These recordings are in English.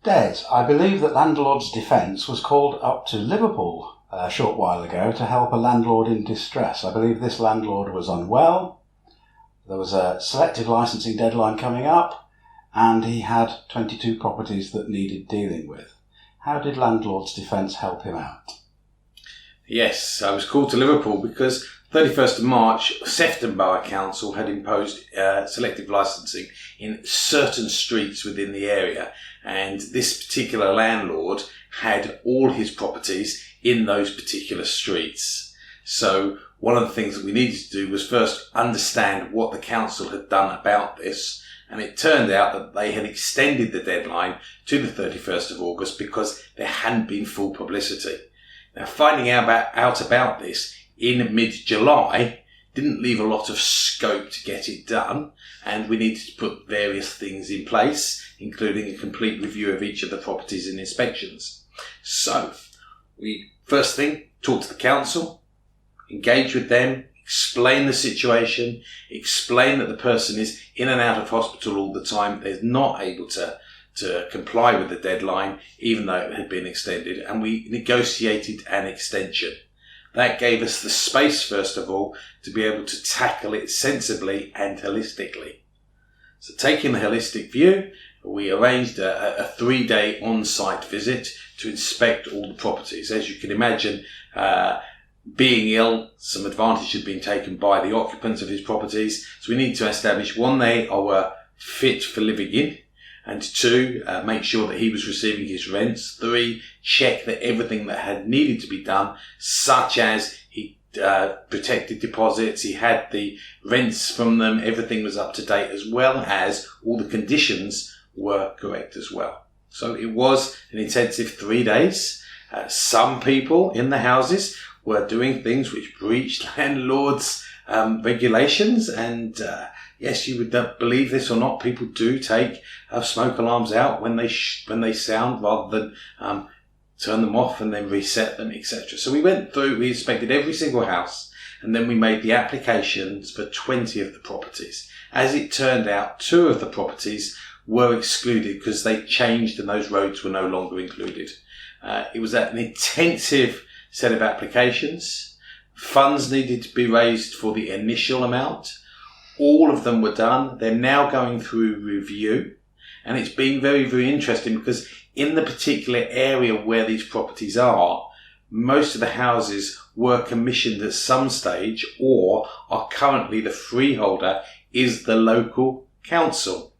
Des, I believe that Landlord Defence was called up to Liverpool a short while ago to help a landlord in distress. I believe this landlord was unwell, there was a selective licensing deadline coming up, and he had 22 properties that needed dealing with. How did Landlord's Defence help him out? Yes, I was called to Liverpool because 31st of March, Sefton Borough Council had imposed selective licensing in certain streets within the area, and this particular landlord had all his properties in those particular streets. So one of the things that we needed to do was first understand what the council had done about this, and it turned out that they had extended the deadline to the 31st of August because there hadn't been full publicity. Now, finding out about this in mid-July didn't leave a lot of scope to get it done, and we needed to put various things in place, including a complete review of each of the properties and inspections. So, we first thing, talk to the council, engage with them, explain the situation, explain that the person is in and out of hospital all the time, they're not able to comply with the deadline, even though it had been extended, and we negotiated an extension. That gave us the space, first of all, to be able to tackle it sensibly and holistically. So taking the holistic view, we arranged a 3-day on-site visit to inspect all the properties. As you can imagine, being ill, some advantage had been taken by the occupants of his properties. So we need to establish, one, they are fit for living in, and 2, make sure that he was receiving his rents. 3, check that everything that had needed to be done, such as he protected deposits, he had the rents from them, everything was up to date, as well as all the conditions were correct as well. So it was an intensive 3 days. Some people in the houses were doing things which breached landlords' regulations, and yes, you would believe this or not, people do take smoke alarms out when they sound, rather than turn them off and then reset them, etc. So we went through, we inspected every single house, and then we made the applications for 20 of the properties. As it turned out, 2 of the properties were excluded because they changed and those roads were no longer included. It was an intensive set of applications. Funds needed to be raised for the initial amount. All of them were done. They're now going through review, and it's been very, very interesting because in the particular area where these properties are, most of the houses were commissioned at some stage, or are currently the freeholder is the local council.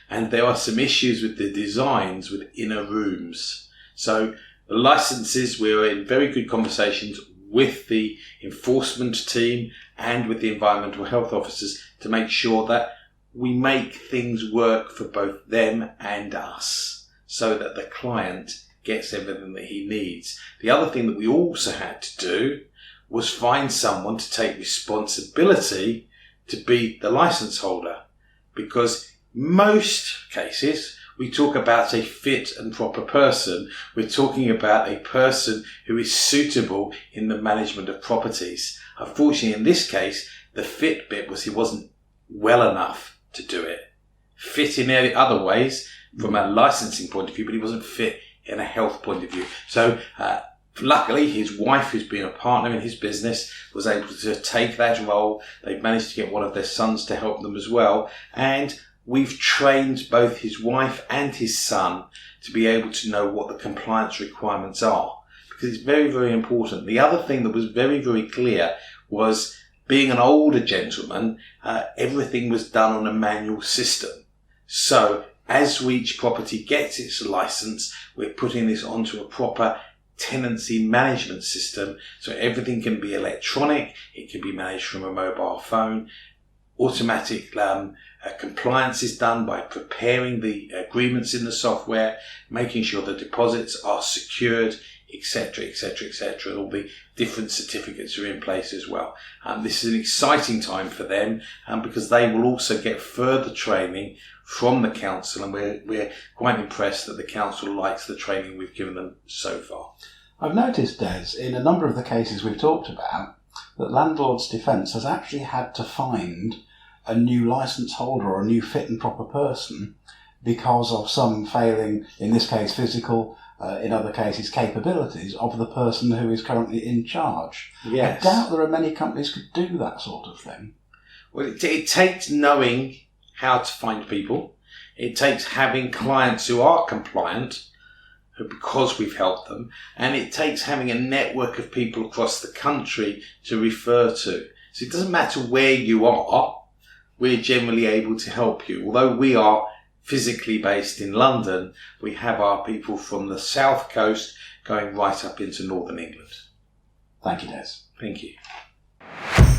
And there are some issues with the designs with inner rooms. So the licenses, we were in very good conversations with the enforcement team and with the environmental health officers to make sure that we make things work for both them and us, so that the client gets everything that he needs. The other thing that we also had to do was find someone to take responsibility to be the license holder, because most cases we talk about a fit and proper person. We're talking about a person who is suitable in the management of properties. Unfortunately, in this case, the fit bit was he wasn't well enough to do it. Fit in other ways from a licensing point of view, but he wasn't fit in a health point of view. So luckily, his wife, who's been a partner in his business, was able to take that role. They've managed to get one of their sons to help them as well. And we've trained both his wife and his son to be able to know what the compliance requirements are, because it's very, very important. The other thing that was very, very clear was, being an older gentleman, everything was done on a manual system. So as each property gets its license, we're putting this onto a proper tenancy management system, so everything can be electronic, it can be managed from a mobile phone. Automatic compliance is done by preparing the agreements in the software, making sure the deposits are secured, etc., etc., etc. All the different certificates are in place as well. This is an exciting time for them, because they will also get further training from the council, and we're quite impressed that the council likes the training we've given them so far. I've noticed, Des, in a number of the cases we've talked about, that Landlord's Defence has actually had to find a new licence holder or a new fit and proper person because of some failing, in this case physical, in other cases capabilities, of the person who is currently in charge. Yes. I doubt there are many companies could do that sort of thing. Well, it takes knowing how to find people. It takes having clients who are compliant, because we've helped them, and it takes having a network of people across the country to refer to. So it doesn't matter where you are, we're generally able to help you. Although we are physically based in London, we have our people from the south coast going right up into northern England. Thank you, Des. Thank you.